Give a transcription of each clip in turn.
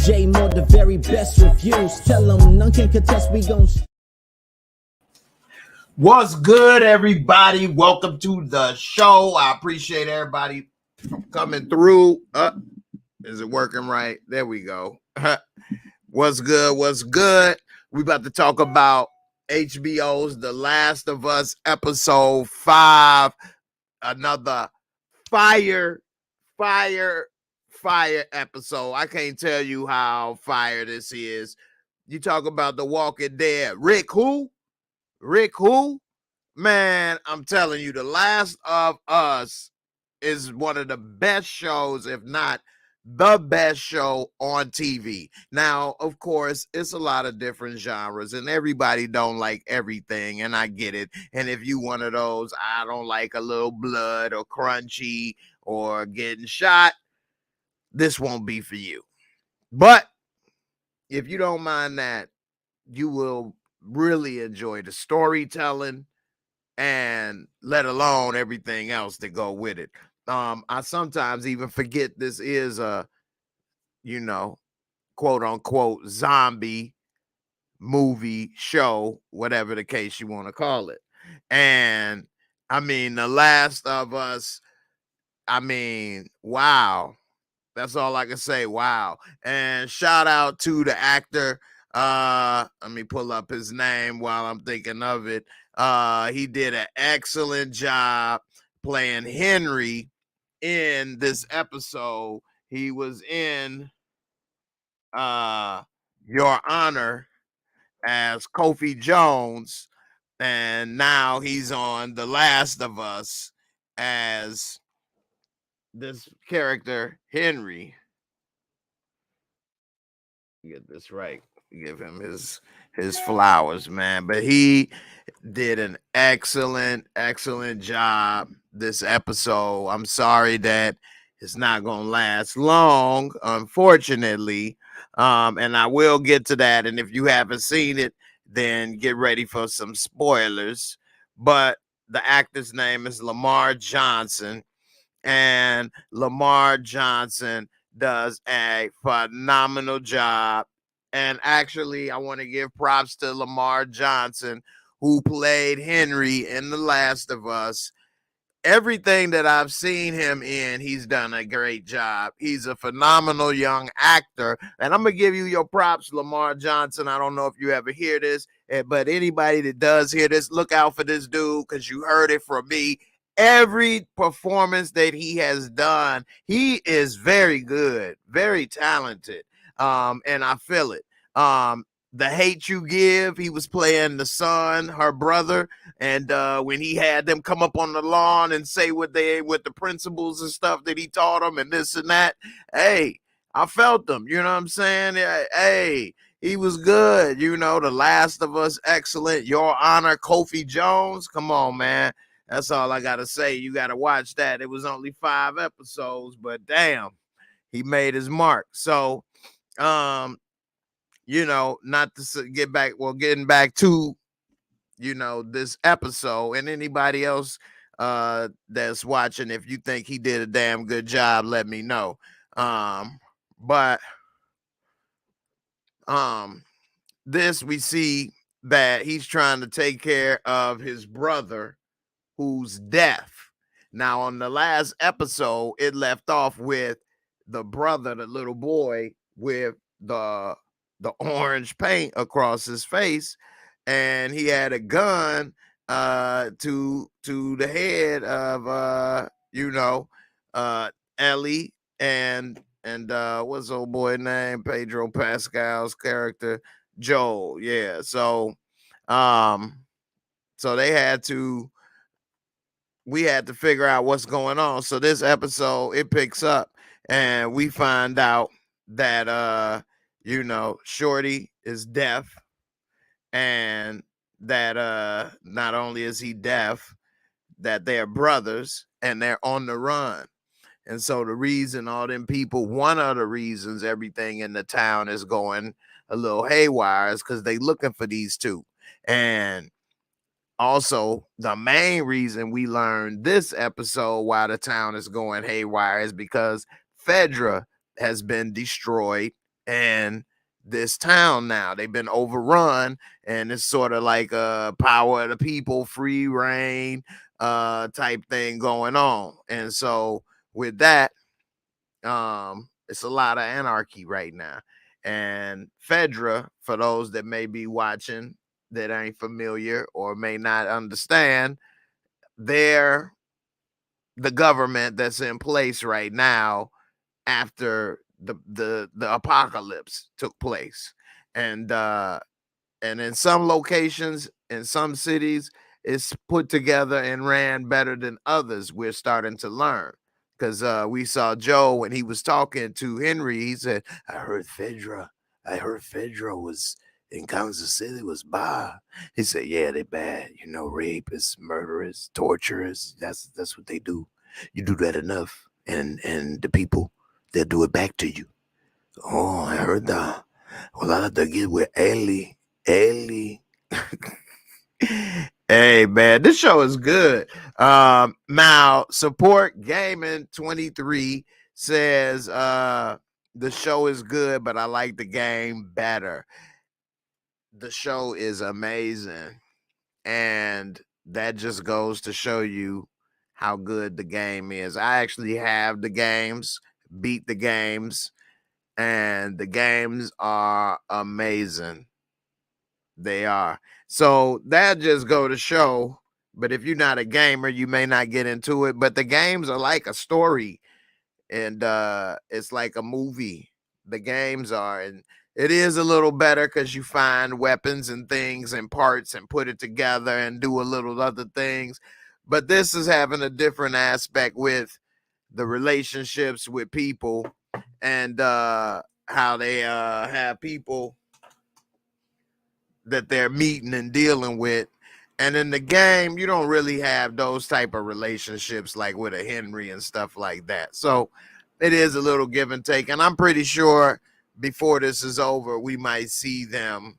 J-Moore, the very best reviews. Tell them none can contest, we gon' What's good, everybody? Welcome to the show. I appreciate everybody coming through. Is it working right? There we go. What's good? What's good? We about to talk about HBO's The Last of Us episode 5. Another fire episode. I can't tell you how fire this is. You talk about The Walking Dead. Rick who? Man, I'm telling you, The Last of Us is one of the best shows, if not the best show on TV. Now, of course, it's a lot of different genres, and everybody don't like everything, and I get it. And if you one of those, I don't like a little blood or crunchy or getting shot, this won't be for you. But if you don't mind that, you will really enjoy the storytelling and let alone everything else that go with it. I sometimes even forget this is a, quote unquote zombie movie show, whatever the case you want to call it. And I mean, The Last of Us, wow. That's all I can say. Wow. And shout out to the actor. Let me pull up his name while I'm thinking of it. He did an excellent job playing Henry in this episode. He was in Your Honor as Kofi Jones, and now he's on The Last of Us as this character Henry. Get this right, give him his flowers, man. But he did an excellent job this episode. I'm sorry that it's not gonna last long, unfortunately, and I will get to that. And if you haven't seen it, then get ready for some spoilers. But the actor's name is Lamar Johnson, and Lamar Johnson does a phenomenal job. And actually, I want to give props to Lamar Johnson, who played Henry in The Last of Us. Everything that I've seen him in, he's done a great job. He's a phenomenal young actor. And I'm going to give you your props, Lamar Johnson. I don't know if you ever hear this, but anybody that does hear this, look out for this dude, because you heard it from me. Every performance that he has done, he is very good, very talented, and I feel it. The Hate You Give, he was playing the son, her brother, and when he had them come up on the lawn and say what the principles and stuff that he taught them and this and that, hey, I felt them, you know what I'm saying? Hey, he was good, The Last of Us, excellent. Your Honor, Kofi Jones, come on, man. That's all I got to say. You got to watch that. It was only 5 episodes, but damn, he made his mark. So, not to get back, getting back to, this episode, and anybody else that's watching, if you think he did a damn good job, let me know. But this, we see that he's trying to take care of his brother, who's deaf. Now, on the last episode, it left off with the brother, the little boy, with the orange paint across his face, and he had a gun to the head of Ellie and what's old boy name? Pedro Pascal's character, Joel. Yeah. So we had to figure out what's going on. So this episode, it picks up and we find out that Shorty is deaf, and that not only is he deaf, that they're brothers and they're on the run. And so the reason all them people, one of the reasons everything in the town is going a little haywire is because they looking for these two. And also, the main reason we learned this episode why the town is going haywire is because Fedra has been destroyed, and this town now. They've been overrun, and it's sort of like a power of the people, free reign type thing going on. And so with that, it's a lot of anarchy right now. And Fedra, for those that may be watching that ain't familiar or may not understand, they're the government that's in place right now after the apocalypse took place. And in some locations, in some cities, it's put together and ran better than others. We're starting to learn, because we saw Joe when he was talking to Henry. He said, I heard Fedra was in Kansas City was bad. He said, yeah, they bad. You know, rapists, murderers, torturers. That's what they do. You do that enough, and the people, they'll do it back to you. Oh, I heard that. Well, I have to get with Ellie. Hey man, this show is good. Now Support Gaming 23 says the show is good, but I like the game better. The show is amazing, and that just goes to show you how good the game is. I actually have the games, beat the games, and the games are amazing. They are. So that just go to show, but if you're not a gamer, you may not get into it. But the games are like a story, and it's like a movie. The games are, and it is a little better because you find weapons and things and parts and put it together and do a little other things. But this is having a different aspect with the relationships with people, and how they have people that they're meeting and dealing with. And in the game, you don't really have those type of relationships like with a Henry and stuff like that. So it is a little give and take. And I'm pretty sure before this is over, we might see them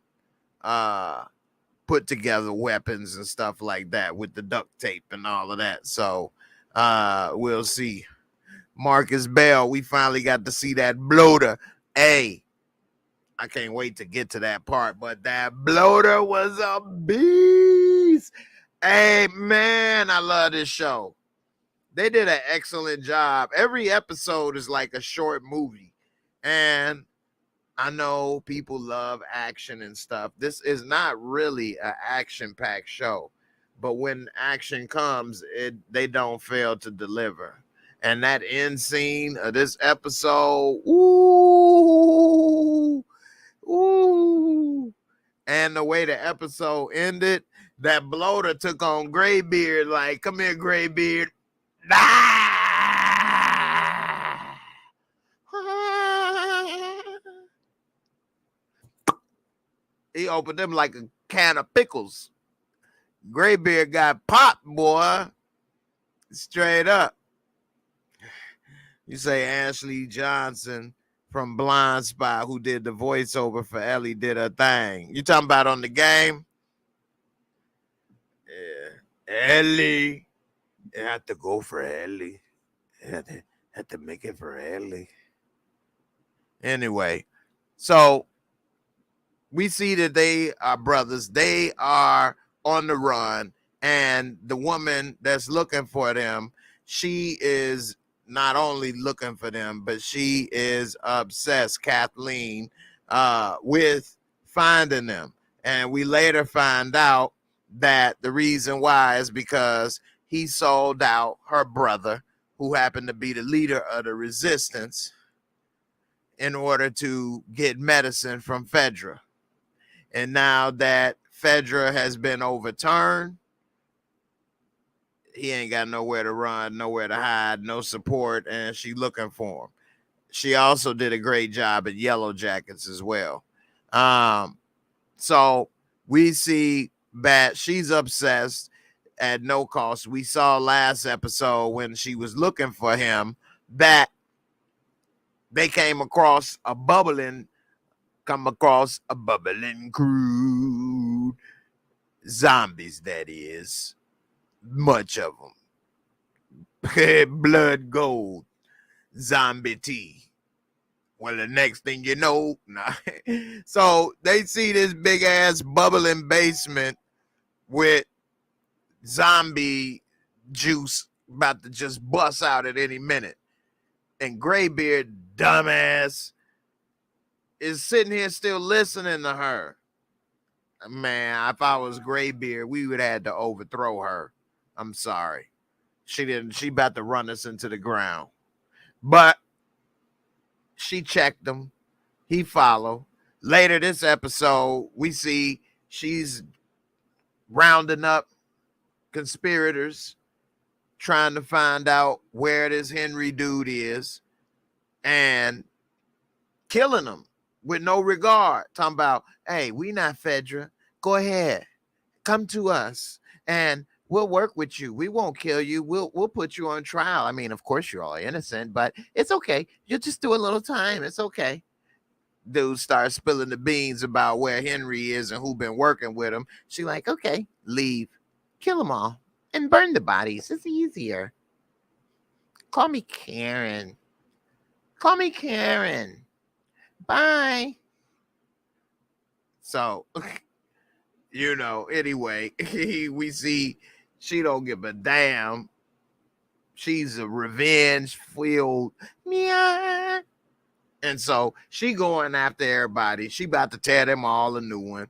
put together weapons and stuff like that with the duct tape and all of that. So we'll see. Marcus Bell, we finally got to see that bloater. Hey, I can't wait to get to that part, but that bloater was a beast. Hey, man, I love this show. They did an excellent job. Every episode is like a short movie, and I know people love action and stuff. This is not really an action-packed show, but when action comes, they don't fail to deliver. And that end scene of this episode, ooh, and the way the episode ended, that bloater took on Graybeard, like, come here, Graybeard. Ah! He opened them like a can of pickles. Graybeard got popped, boy. Straight up. You say Ashley Johnson from Blind Spot, who did the voiceover for Ellie, did her thing. You talking about on the game? Yeah. Ellie. You have to go for Ellie. You have to make it for Ellie. Anyway, so we see that they are brothers. They are on the run, and the woman that's looking for them, she is not only looking for them, but she is obsessed, Kathleen, with finding them. And we later find out that the reason why is because he sold out her brother, who happened to be the leader of the resistance, in order to get medicine from Fedra. And now that Fedra has been overturned, he ain't got nowhere to run, nowhere to hide, no support, and she looking for him. She also did a great job at Yellow Jackets as well. So we see Bat, she's obsessed at no cost. We saw last episode when she was looking for him that they came across a bubbling crude zombies, that is, much of them. Blood gold zombie tea. Well, the next thing you know, nah. So they see this big ass bubbling basement with zombie juice about to just bust out at any minute. And Graybeard, dumbass, is sitting here still listening to her. Man, if I was Graybeard, we would have had to overthrow her. I'm sorry. She didn't. She about to run us into the ground. But she checked him. He followed. Later this episode, we see she's rounding up conspirators, trying to find out where this Henry dude is, and killing them with no regard. Talking about, hey, we not Fedra. Go ahead. Come to us and we'll work with you. We won't kill you. We'll put you on trial. I mean, of course you're all innocent, but it's okay. You'll just do a little time. It's okay. Dude starts spilling the beans about where Henry is and who been working with him. She like, okay, leave. Kill them all and burn the bodies. It's easier. Call me Karen. Call me Karen. Bye. So, anyway, we see she don't give a damn. She's a revenge-filled meow. And so she going after everybody. She about to tear them all a new one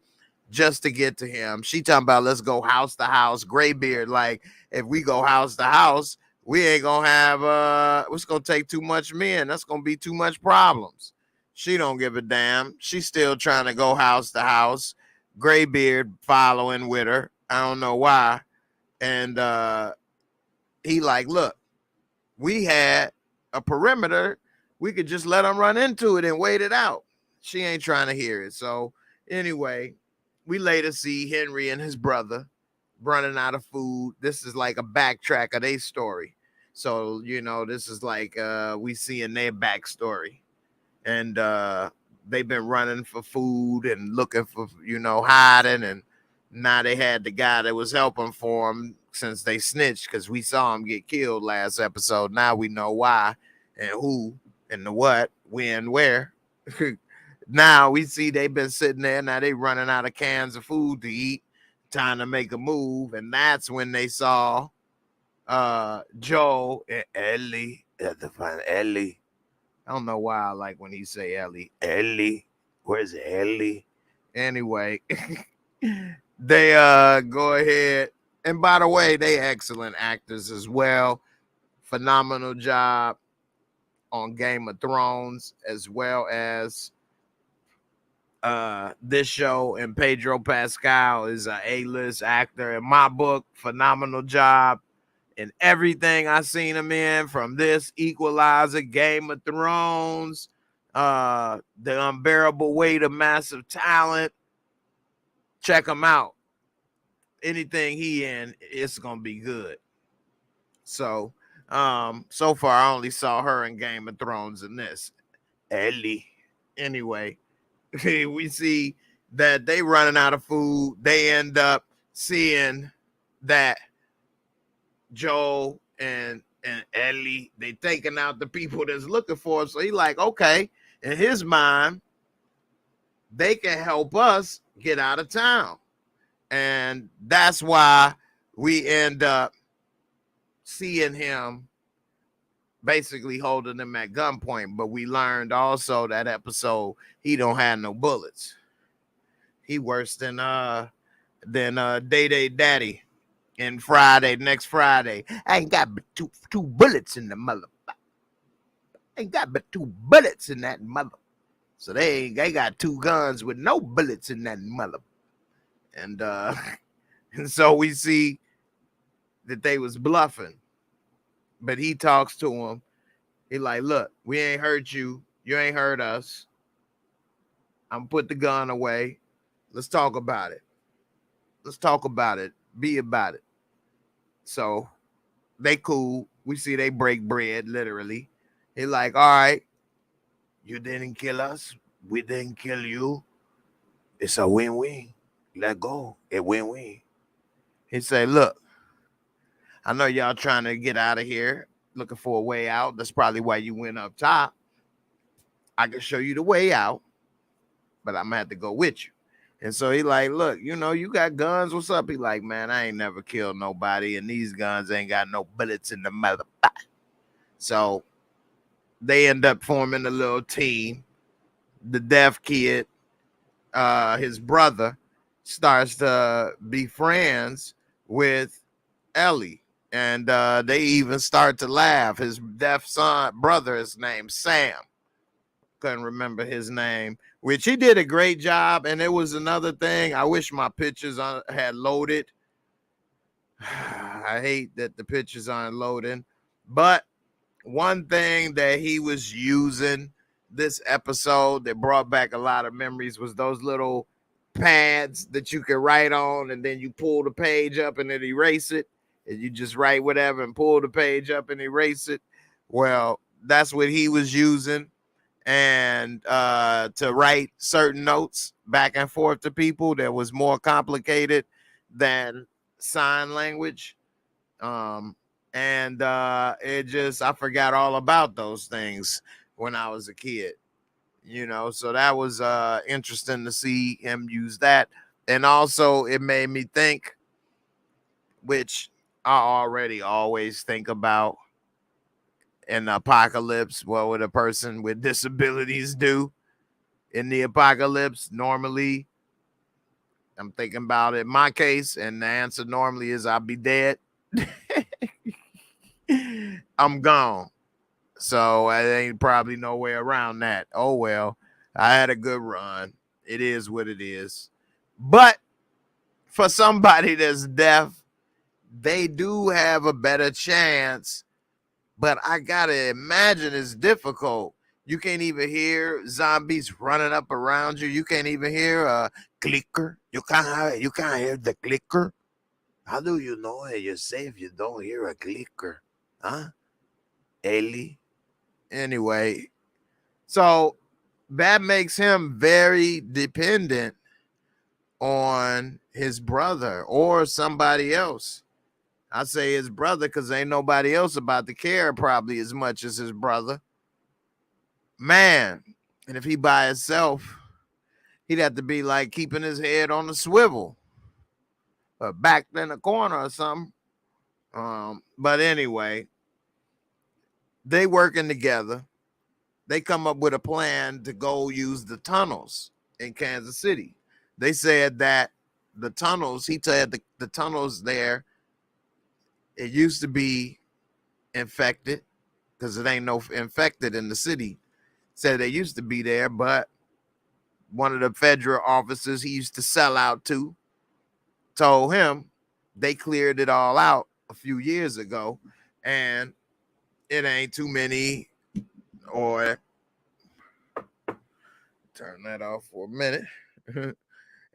just to get to him. She talking about, let's go house to house. Graybeard, like, if we go house to house, we ain't gonna have it's gonna take too much men. That's gonna be too much problems. She don't give a damn. She's still trying to go house to house. Graybeard following with her. I don't know why. And he like, look, we had a perimeter. We could just let them run into it and wait it out. She ain't trying to hear it. So anyway, we later see Henry and his brother running out of food. This is like a backtrack of their story. So, this is like we see in their backstory. And they've been running for food and looking for, hiding. And now they had the guy that was helping for them since they snitched, because we saw him get killed last episode. Now we know why and who and the what, when, where. Now we see they've been sitting there. Now they running out of cans of food to eat, time to make a move. And that's when they saw Joe and Ellie. Ellie. I don't know why I like when he say Ellie. Ellie. Where's Ellie? Anyway, they go ahead. And by the way, they excellent actors as well. Phenomenal job on Game of Thrones, as well as this show. And Pedro Pascal is an A-list actor. In my book, phenomenal job in everything I seen him in, from this, Equalizer, Game of Thrones, The Unbearable Weight of Massive Talent. Check him out. Anything he in, it's gonna be good. So so far I only saw her in Game of Thrones in this. Ellie. Anyway, we see that they running out of food. They end up seeing that Joel and Ellie, they taking out the people that's looking for us. So he like, okay, in his mind, they can help us get out of town. And that's why we end up seeing him basically holding them at gunpoint. But we learned also that episode, he don't have no bullets. He worse than Day Day Daddy in next Friday. I ain't got but two bullets in the mother. Ain't got but 2 bullets in that mother. So they got 2 guns with no bullets in that mother. And and so we see that they was bluffing. But he talks to him. He like, look, we ain't hurt you. You ain't hurt us. I'm put the gun away. Let's talk about it. Let's talk about it. Be about it. So they cool. We see they break bread, literally. He like, all right, you didn't kill us. We didn't kill you. It's a win-win. Let go. A win-win. He said, look, I know y'all trying to get out of here, looking for a way out. That's probably why you went up top. I can show you the way out, but I'm gonna have to go with you. And so he like, look, you know, you got guns. What's up? He like, man, I ain't never killed nobody, and these guns ain't got no bullets in the mother. So they end up forming a little team. The deaf kid, his brother, starts to be friends with Ellie. And they even start to laugh. His deaf brother is named Sam. Couldn't remember his name, which he did a great job. And it was another thing. I wish my pictures had loaded. I hate that the pictures aren't loading. But one thing that he was using this episode that brought back a lot of memories was those little pads that you can write on, and then you pull the page up and then erase it, and you just write whatever and pull the page up and erase it. Well, that's what he was using, and to write certain notes back and forth to people that was more complicated than sign language. And it just, I forgot all about those things when I was a kid, you know. So that was interesting to see him use that. And also it made me think, which I already always think about in the apocalypse, what would a person with disabilities do in the apocalypse? Normally, I'm thinking about it in my case, and the answer normally is I'll be dead. I'm gone. So I ain't probably no way around that. Oh well, I had a good run. It is what it is. But for somebody that's deaf, they do have a better chance. But I gotta imagine it's difficult. You can't even hear zombies running up around you. You can't even hear a clicker. You can't hear the clicker. How do you know that you're safe? You don't hear a clicker, huh, Ellie? Anyway, so that makes him very dependent on his brother or somebody else. I say his brother because ain't nobody else about to care probably as much as his brother. Man, and if he by himself, he'd have to be like keeping his head on the swivel or backed in a corner or something. But anyway, they working together. They come up with a plan to go use the tunnels in Kansas City. They said that the tunnels, he said the tunnels there, it used to be infected because it ain't no infected in the city. Said they used to be there, but one of the federal officers he used to sell out to told him they cleared it all out a few years ago, and it ain't too many, or turn that off for a minute.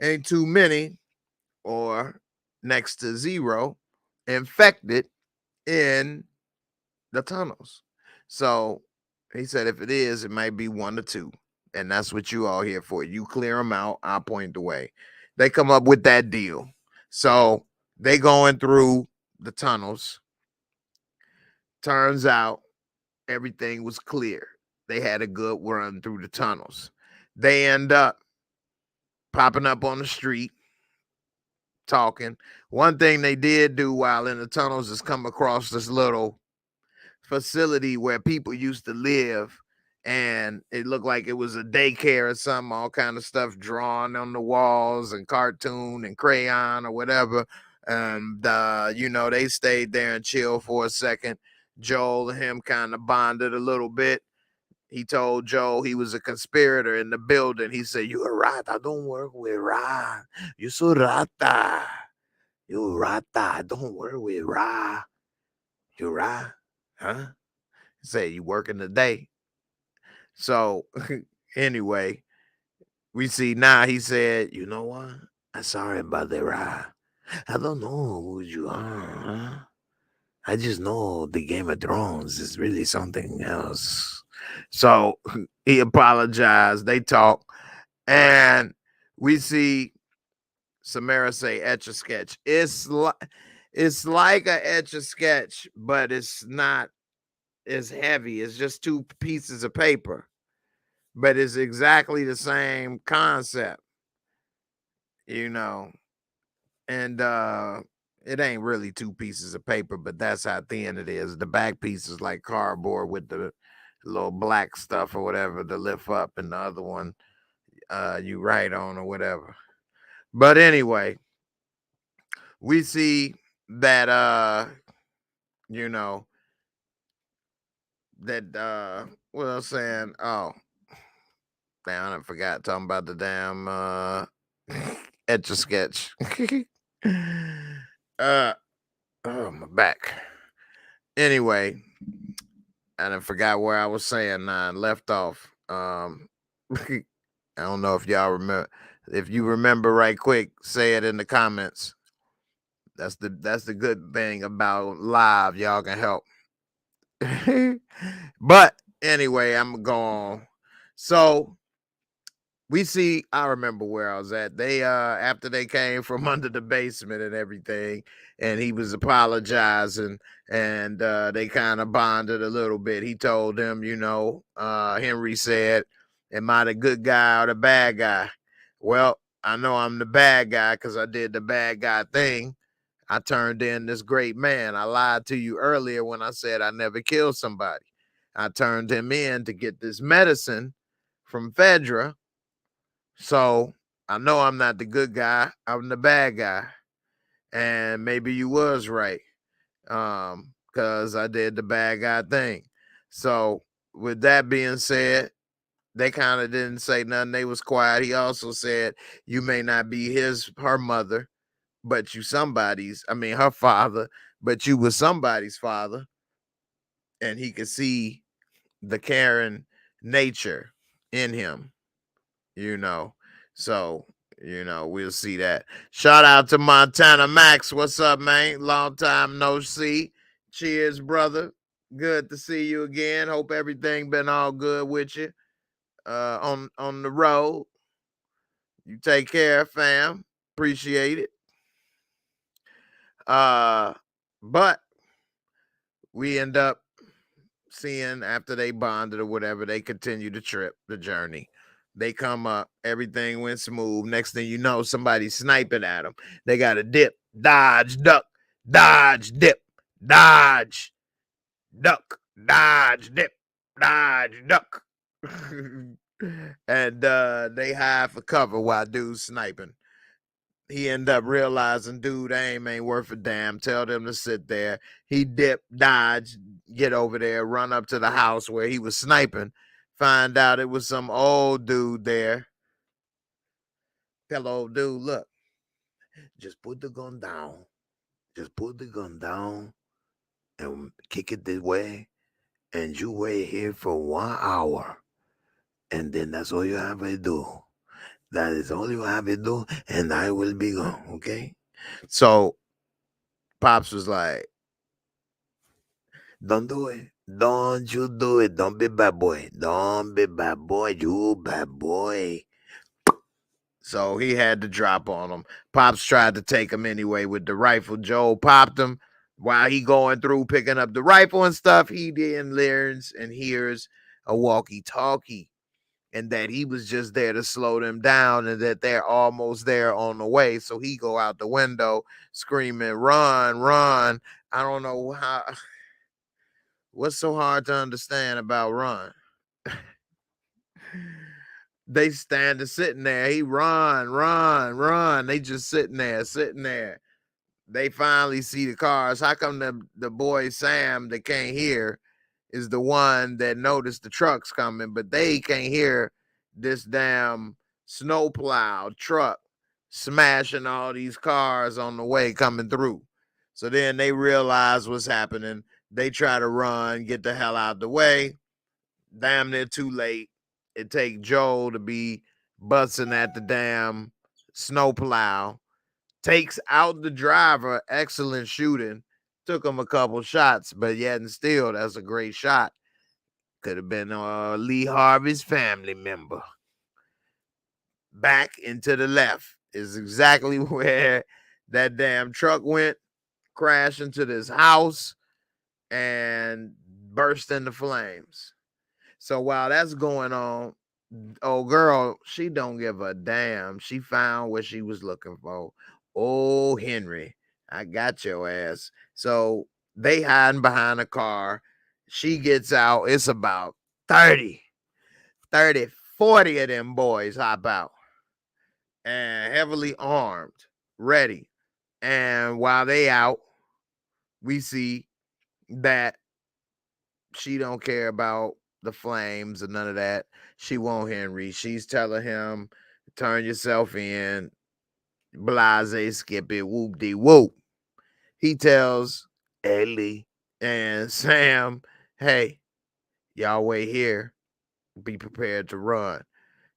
Ain't too many or next to zero infected in the tunnels. So he said if it is, it might be 1 or 2. And that's what you all here for. You clear them out, I'll point the way. They come up with that deal. So they going through the tunnels. Turns out everything was clear. They had a good run through the tunnels. They end up popping up on the street talking. One thing they did do while in the tunnels is come across this little facility where people used to live, and it looked like it was a daycare or something, all kind of stuff drawn on the walls and cartoon and crayon or whatever. And you know, they stayed there and chilled for a second. Joel and him kind of bonded a little bit. He told Joe he was a conspirator in the building. He said, "You a rat. I don't work with rat. You so rata. You rata. I don't work with rat. You rat. Huh?" He said, "You working today." So anyway, we see now he said, "You know what? I'm sorry about the rat. I don't know who you are. Huh? I just know the Game of Thrones is really something else." So he apologized. They talk, and we see Samara say Etch a Sketch. It's like a Etch a Sketch, but it's not as heavy. It's just 2 pieces of paper. but it's exactly the same concept, you know. And it ain't really 2 pieces of paper, but that's how thin it is. The back piece is like cardboard with the little black stuff or whatever to lift up, and the other one you write on or whatever. But anyway, we see that you know, that what I was saying, oh damn, I forgot talking about the damn etch a sketch. Oh, my back. Anyway, I forgot where I was saying now and left off. I don't know if y'all remember. If you remember right quick, say it in the comments. That's the good thing about live. Y'all can help. But anyway, I'm going. So we see, I remember where I was at. They after they came from under the basement and everything, and he was apologizing, and they kind of bonded a little bit. He told them, Henry said, am I the good guy or the bad guy? Well, I know I'm the bad guy because I did the bad guy thing. I turned in this great man. I lied to you earlier when I said I never killed somebody. I turned him in to get this medicine from Fedra. So I know I'm not the good guy. I'm the bad guy. And maybe you was right. Because I did the bad guy thing. So with that being said, they kind of didn't say nothing. They was quiet. He also said, you may not be her mother, but you somebody's, her father, but you was somebody's father. And he could see the caring nature in him, So, we'll see that. Shout out to Montana Max. What's up, man? Long time no see. Cheers, brother. Good to see you again. Hope everything been all good with you. On the road. You take care, fam. Appreciate it. But we end up seeing after they bonded or whatever, they continue the journey. They come up, everything went smooth. Next thing you know, somebody's sniping at them. They got to dip, dodge, duck, dodge, dip, dodge, duck, dodge, dip, dodge, duck. And they hide for cover while dude's sniping. He ended up realizing, dude, aim ain't worth a damn. Tell them to sit there. He dipped, dodged, get over there, run up to the house where he was sniping. Find out it was some old dude there. Tell old dude, look, just put the gun down. Just put the gun down and kick it this way. And you wait here for 1 hour. And then that's all you have to do. That is all you have to do. And I will be gone. Okay? So Pops was like, don't do it. Don't you do it. Don't be bad boy. Don't be bad boy. You bad boy. So he had to drop on him. Pops tried to take him anyway with the rifle. Joe popped him while he going through picking up the rifle and stuff. He then learns and hears a walkie-talkie, and that he was just there to slow them down and that they're almost there on the way. So he go out the window screaming, run, run. I don't know how. What's so hard to understand about run? They standing sitting there. He run, run, run. They just sitting there. They finally see the cars. How come the boy Sam that can't hear is the one that noticed the trucks coming, but they can't hear this damn snowplow truck smashing all these cars on the way coming through. So then they realize what's happening. They try to run, get the hell out the way. Damn near too late. It take Joel to be busting at the damn snowplow. Takes out the driver. Excellent shooting. Took him a couple shots, but yet and still, that's a great shot. Could have been Lee Harvey's family member. Back into the left is exactly where that damn truck went. Crashed into this house and burst into flames. So while that's going on, Oh, girl, she don't give a damn. She found what she was looking for. Oh, Henry, I got your ass. So they hiding behind a car. She gets out. It's about 30, 40 of them boys hop out and heavily armed, ready. And while they out, we see that she don't care about the flames or none of that. She won't Henry. She's telling him, turn yourself in, blase, skip it, whoop de whoop. He tells Ellie and Sam, hey, y'all wait here. Be prepared to run.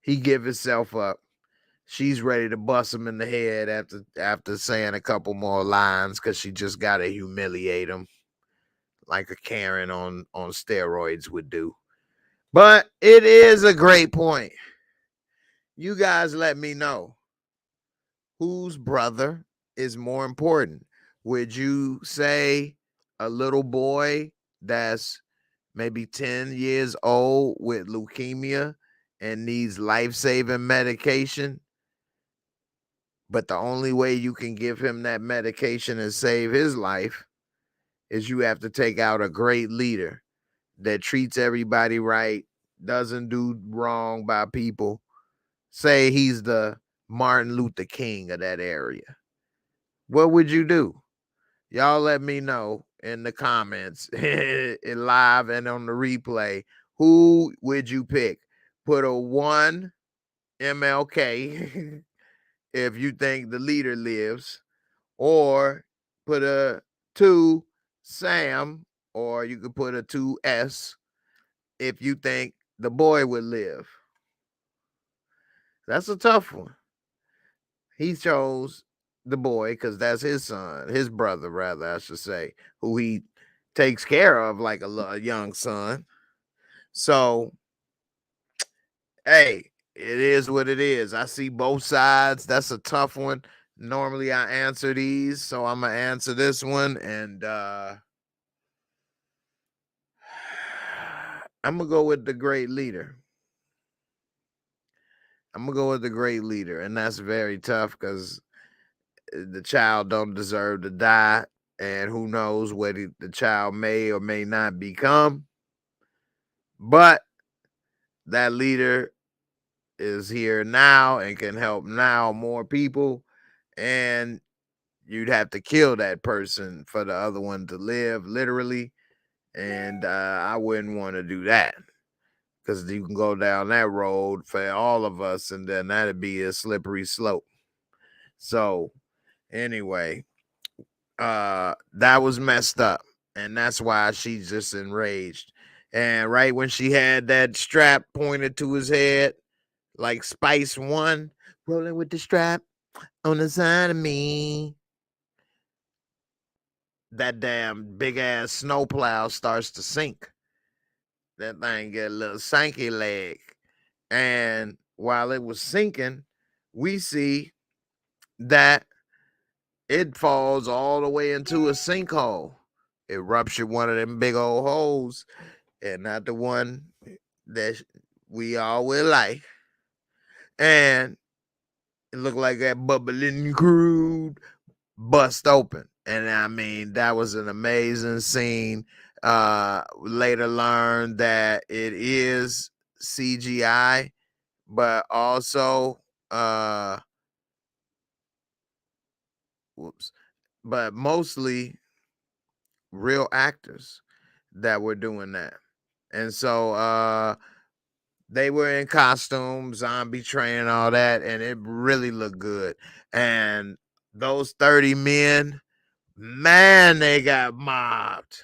He give himself up. She's ready to bust him in the head after saying a couple more lines because she just got to humiliate him like a Karen on steroids would do. But it is a great point. You guys let me know whose brother is more important. Would you say a little boy that's maybe 10 years old with leukemia and needs life-saving medication, but the only way you can give him that medication and save his life is you have to take out a great leader that treats everybody right, doesn't do wrong by people? Say he's the Martin Luther King of that area. What would you do? Y'all let me know in the comments, live and on the replay. Who would you pick? Put a 1 MLK if you think the leader lives, or put a 2 Sam, or you could put a 2S if you think the boy would live. That's a tough one. He chose the boy because that's his son, his brother, rather, I should say, who he takes care of like a young son. So, hey, it is what it is. I see both sides. That's a tough one. Normally I answer these, so I'm gonna answer this one, and I'm gonna go with the great leader. And that's very tough because the child don't deserve to die, and who knows what the child may or may not become. But that leader is here now and can help now more people, and you'd have to kill that person for the other one to live, literally. And I wouldn't want to do that because you can go down that road for all of us, and then that'd be a slippery slope. So anyway, that was messed up, and that's why she's just enraged. And right when she had that strap pointed to his head, like Spice One, rolling with the strap on the side of me, that damn big ass snowplow starts to sink. That thing get a little sanky leg. And while it was sinking, we see that it falls all the way into a sinkhole. It ruptured one of them big old holes, and not the one that we all will like. And it looked like that bubbling crude bust open. And I mean, that was an amazing scene. Later learned that it is CGI, but also but mostly real actors that were doing that. And so they were in costume, zombie train, all that, and it really looked good. And those 30 men, man, they got mobbed.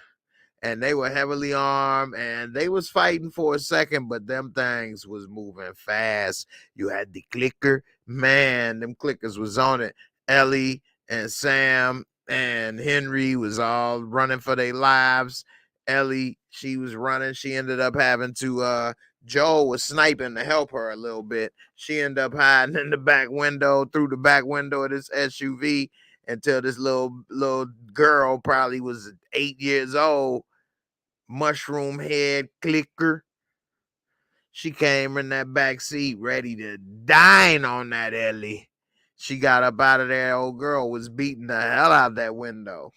And they were heavily armed, and they was fighting for a second, but them things was moving fast. You had the clicker. Man, them clickers was on it. Ellie and Sam and Henry was all running for their lives. Ellie, she was running. She ended up having to Joel was sniping to help her a little bit. She ended up hiding in the back window, through the back window of this SUV, until this little girl, probably was 8 years old, mushroom head clicker, She came in that back seat ready to dine on that Ellie. She got up out of there. Old girl was beating the hell out of that window.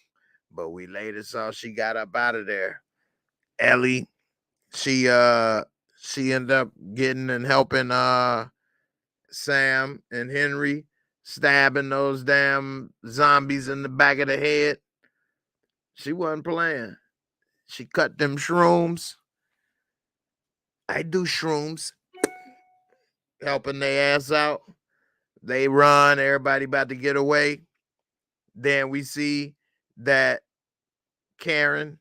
But we later saw she got up out of there. Ellie, she ended up getting and helping Sam and Henry, stabbing those damn zombies in the back of the head. She wasn't playing. She cut them shrooms. I do shrooms. Helping their ass out. They run. Everybody about to get away. Then we see that Karen,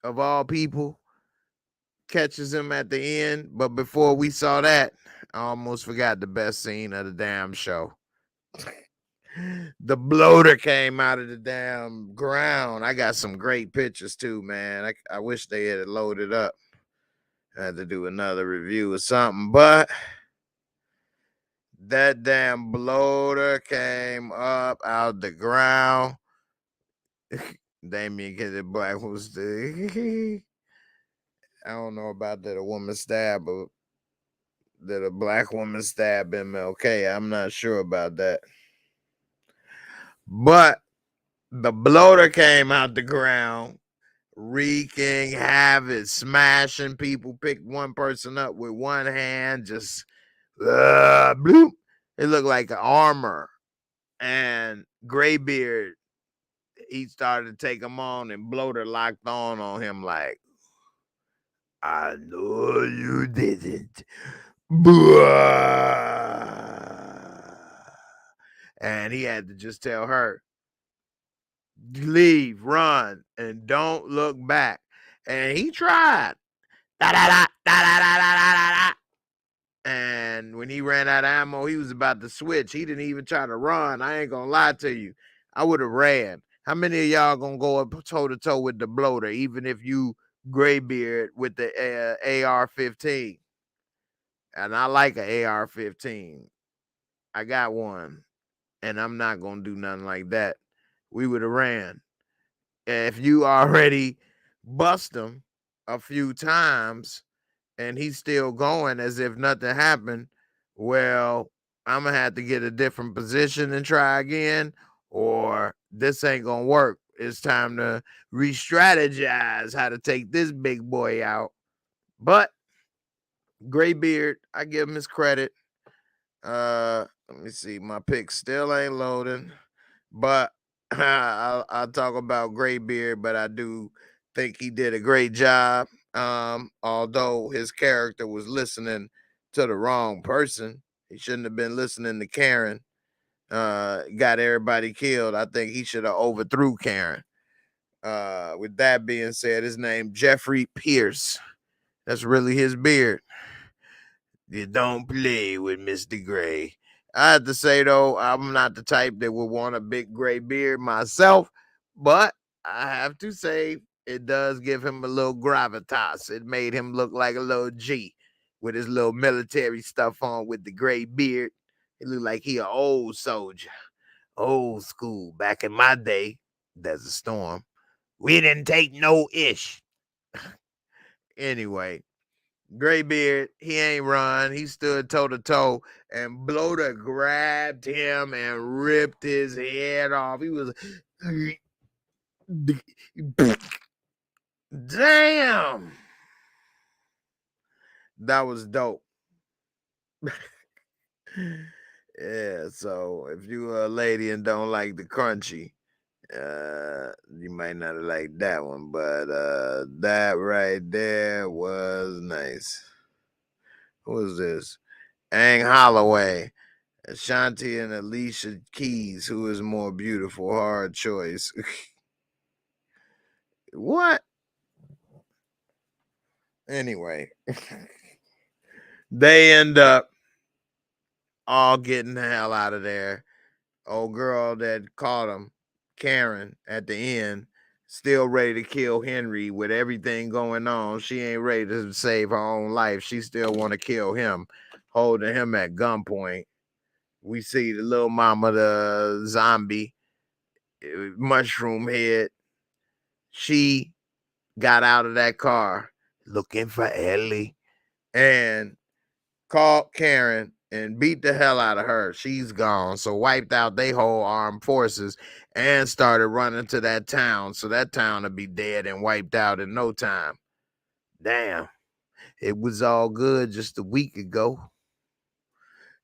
of all people, catches him at the end. But before we saw that, I almost forgot the best scene of the damn show. The bloater came out of the damn ground. I got some great pictures too, man. I wish they had loaded up. I had to do another review or something, but that damn bloater came up out the ground. Damien get the black was the I don't know about that a woman stabbed, but that a black woman stabbed MLK. I'm not sure about that. But the bloater came out the ground, wreaking havoc, smashing people, picked one person up with one hand, just bloop. It looked like armor. And Graybeard, he started to take him on, and bloater locked on him like, I know you didn't. And he had to just tell her, leave, run, and don't look back. And he tried. And when he ran out of ammo, he was about to switch. He didn't even try to run. I ain't gonna lie to you. I would have ran. How many of y'all gonna go up toe to toe with the bloater, even if you Graybeard with the AR-15? And I like an AR-15. I got one, and I'm not gonna do nothing like that. We would have ran. If you already bust him a few times and he's still going as if nothing happened, well, I'm gonna have to get a different position and try again, or this ain't gonna work. It's time to re-strategize how to take this big boy out. But Graybeard, I give him his credit. Let me see. My pick still ain't loading, but I'll talk about Graybeard, but I do think he did a great job. Although his character was listening to the wrong person. He shouldn't have been listening to Karen. Got everybody killed. I think he should have overthrew Karen. With that being said, his name Jeffrey Pierce. That's really his beard. You don't play with Mr. Gray. I have to say, though, I'm not the type that would want a big gray beard myself, but I have to say it does give him a little gravitas. It made him look like a little G with his little military stuff on with the gray beard. He looked like he an old soldier, old school. Back in my day, there's a storm. We didn't take no ish. Anyway, Graybeard, he ain't run. He stood toe to toe, and Bloater grabbed him and ripped his head off. He was, damn. That was dope. Yeah, so if you are a lady and don't like the crunchy, you might not have liked that one, but that right there was nice. Who is this? Ang Holloway. Ashanti and Alicia Keys, who is more beautiful? Hard choice. What? Anyway, they end up all getting the hell out of there. Old girl that caught him, Karen, at the end, still ready to kill Henry with everything going on. She ain't ready to save her own life. She still want to kill him, holding him at gunpoint. We see the little mama, the zombie, mushroom head. She got out of that car looking for Ellie, and called Karen and beat the hell out of her. She's gone. So wiped out their whole armed forces and started running to that town. So that town would be dead and wiped out in no time. Damn. It was all good just a week ago.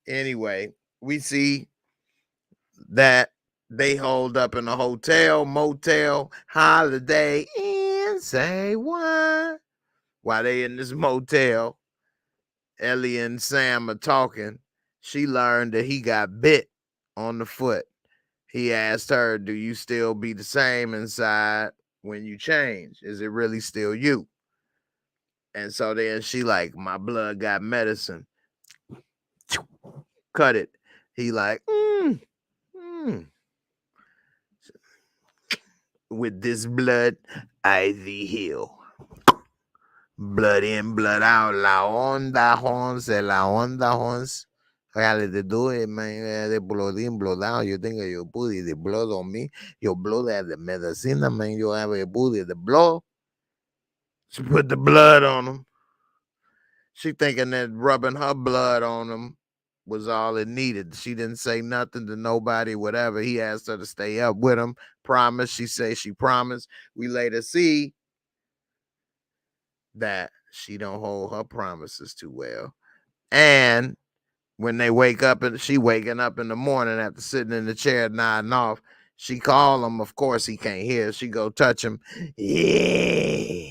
Anyway, we see that they hold up in a hotel, motel, Holiday Inn, say what? While they in this motel, Ellie and Sam are talking. She learned that he got bit on the foot. He asked her, do you still be the same inside when you change? Is it really still you? And so then she like, my blood got medicine. Cut it. He like, with this blood, I thee heal. Blood in, blood out. La onda horns, la onda horns. I gotta do it, man. The blood in, blood out. You think of your booty, the blood on me. Your blood has the medicine, man. You have a booty, the blood. She put the blood on him. She thinking that rubbing her blood on him was all it needed. She didn't say nothing to nobody, whatever. He asked her to stay up with him. Promise. She said she promised. We later see that she don't hold her promises too well. And when they wake up, and she waking up in the morning after sitting in the chair nodding off, she call him. Of course, he can't hear. She go touch him. Yeah.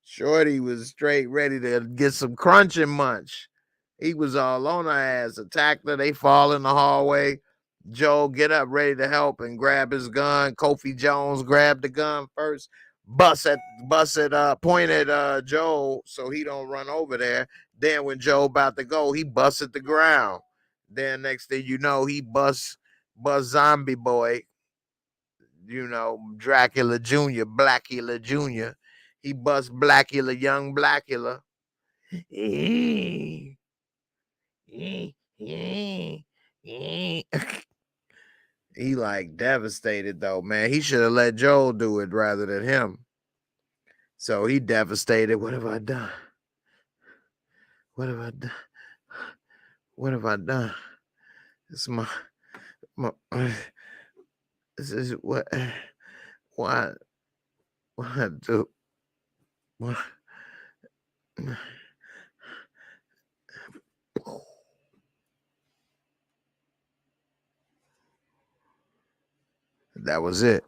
Shorty was straight ready to get some crunch and munch. He was all on her ass, attacked her. They fall in the hallway. Joe get up ready to help and grab his gun. Kofi Jones grabbed the gun first, point at Joe so he don't run over there. Then when Joe about to go, he busted the ground. Then next thing you know, he bust Zombie Boy, you know, Dracula Jr., Blackula Jr. He bust Blackula, young Blackula. He like devastated though, man. He should have let Joel do it rather than him. So he devastated. What have I done? What have I done? What have I done? It's my this is what I do. What? That was it.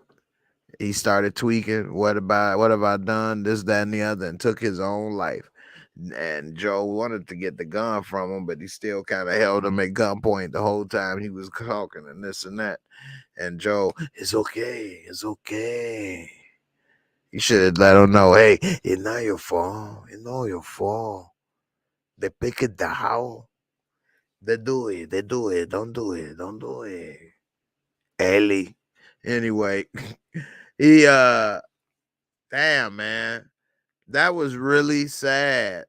He started tweaking. What have I done? This, that, and the other, and took his own life. And Joe wanted to get the gun from him, but he still kind of held him at gunpoint the whole time he was talking and this and that. And Joe, it's okay. It's okay. You should have let him know, hey, it's not your fault. It's not your fault. They pick it down. They do it. They do it. Don't do it. Don't do it. Ellie. Anyway, he damn, man. That was really sad.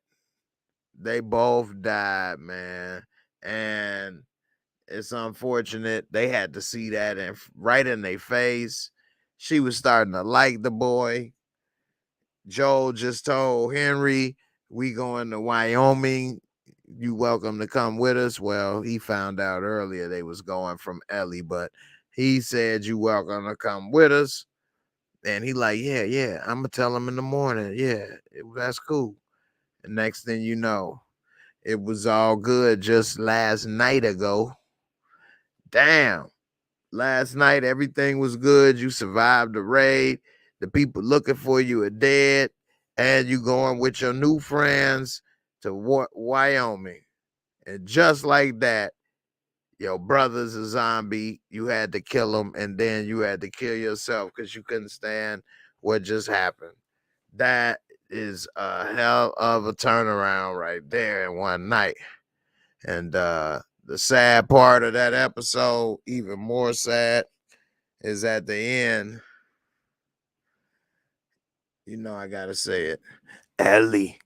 They both died, man. And it's unfortunate they had to see that and right in their face. She was starting to like the boy. Joel just told Henry, we going to Wyoming. You welcome to come with us. Well, he found out earlier they was going from Ellie, but he said, you welcome to come with us. And he like, yeah, I'm going to tell him in the morning. Yeah, that's cool. And next thing you know, it was all good just last night ago. Damn. Last night, everything was good. You survived the raid. The people looking for you are dead. And you going with your new friends to Wyoming. And just like that, your brother's a zombie. You had to kill him. And then you had to kill yourself because you couldn't stand what just happened. That is a hell of a turnaround right there in one night. And the sad part of that episode, even more sad, is at the end. You know I gotta say it. Ellie.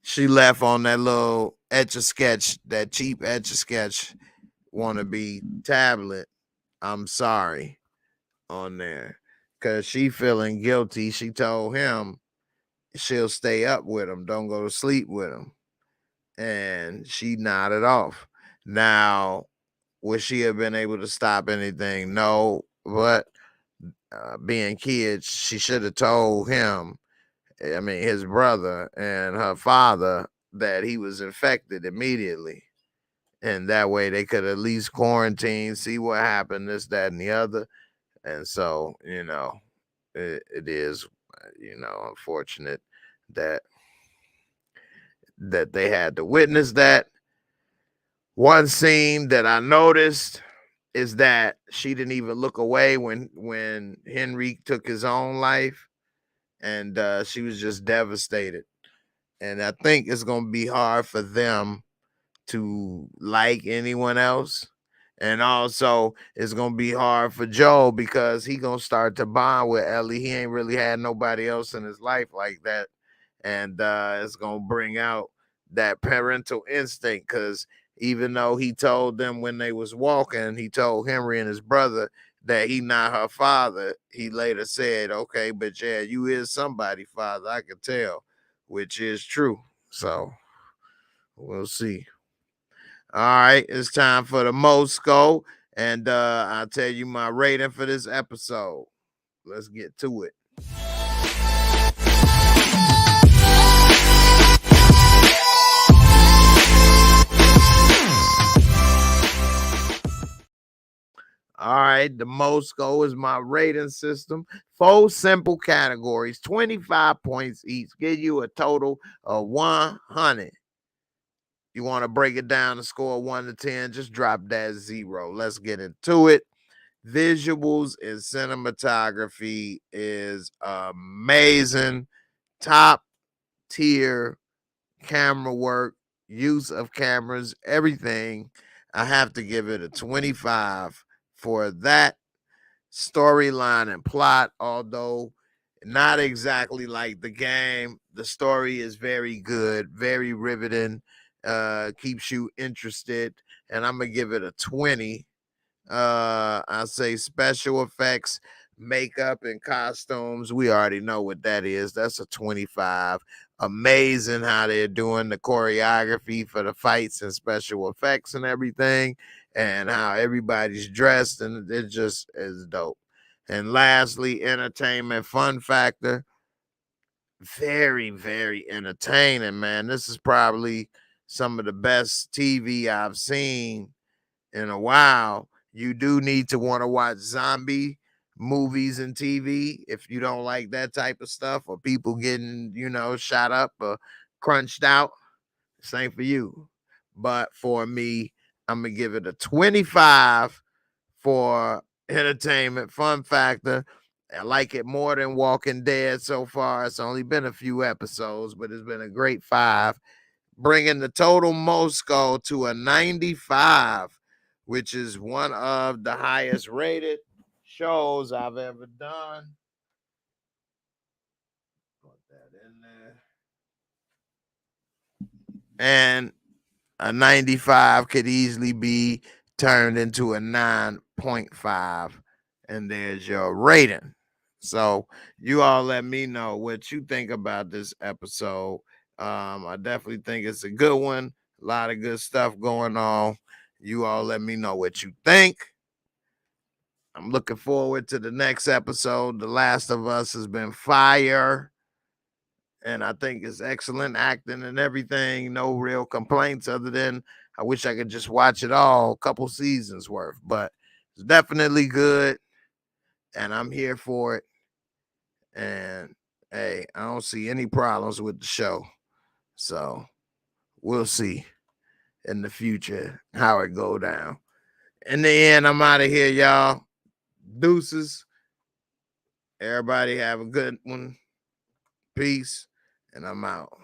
She left on that little Etch-a-Sketch, that cheap Etch-a-Sketch wannabe tablet. I'm sorry on there. because she feeling guilty. She told him she'll stay up with him, don't go to sleep with him. And she nodded off. Now, would she have been able to stop anything? No, but being kids, she should have told him, I mean, his brother and her father, that he was infected immediately. And that way they could at least quarantine, see what happened, this, that, and the other. And so, you know, it is, you know, unfortunate that they had to witness that. One scene that I noticed is that she didn't even look away when Henry took his own life, and she was just devastated. And I think it's going to be hard for them to like anyone else. And also, it's going to be hard for Joe because he going to start to bond with Ellie. He ain't really had nobody else in his life like that. And it's going to bring out that parental instinct, because even though he told them when they was walking, he told Henry and his brother that he not her father, he later said, okay, but yeah, you is somebody, father, I could tell, which is true. So we'll see. All right, it's time for the Moorescoore, and I'll tell you my rating for this episode. Let's get to it. All right, the Moorescoore is my rating system. 4 simple categories, 25 points each, give you a total of 100. You want to break it down to score 1 to 10, just drop that 0. Let's get into it. Visuals and cinematography is amazing. Top tier camera work, use of cameras, everything. I have to give it a 25 for that. Storyline and plot, although not exactly like the game, the story is very good, very riveting, keeps you interested, and I'm gonna give it a 20. I say special effects, makeup, and costumes, we already know what that is. That's a 25. Amazing how they're doing the choreography for the fights and special effects and everything, and how everybody's dressed, and it just is dope. And lastly, entertainment, fun factor, very, very entertaining, man. This is probably some of the best TV I've seen in a while. You do need to want to watch zombie movies and TV if you don't like that type of stuff, or people getting, you know, shot up or crunched out. Same for you. But for me, I'm gonna give it a 25 for entertainment, fun factor. I like it more than Walking Dead so far. It's only been a few episodes, but it's been a great 5, bringing the total Moorescoore to a 95, which is one of the highest rated shows I've ever done. Put that in there. And a 95 could easily be turned into a 9.5, and there's your rating. So you all let me know what you think about this episode. I definitely think it's a good one. A lot of good stuff going on. You all let me know what you think. I'm looking forward to the next episode. The Last of Us has been fire, and I think it's excellent acting and everything. No real complaints other than I wish I could just watch it all, a couple seasons worth, but it's definitely good, and I'm here for it. And hey, I don't see any problems with the show. So we'll see in the future how it go down. In the end, I'm out of here, y'all. Deuces. Everybody have a good one. Peace. And I'm out.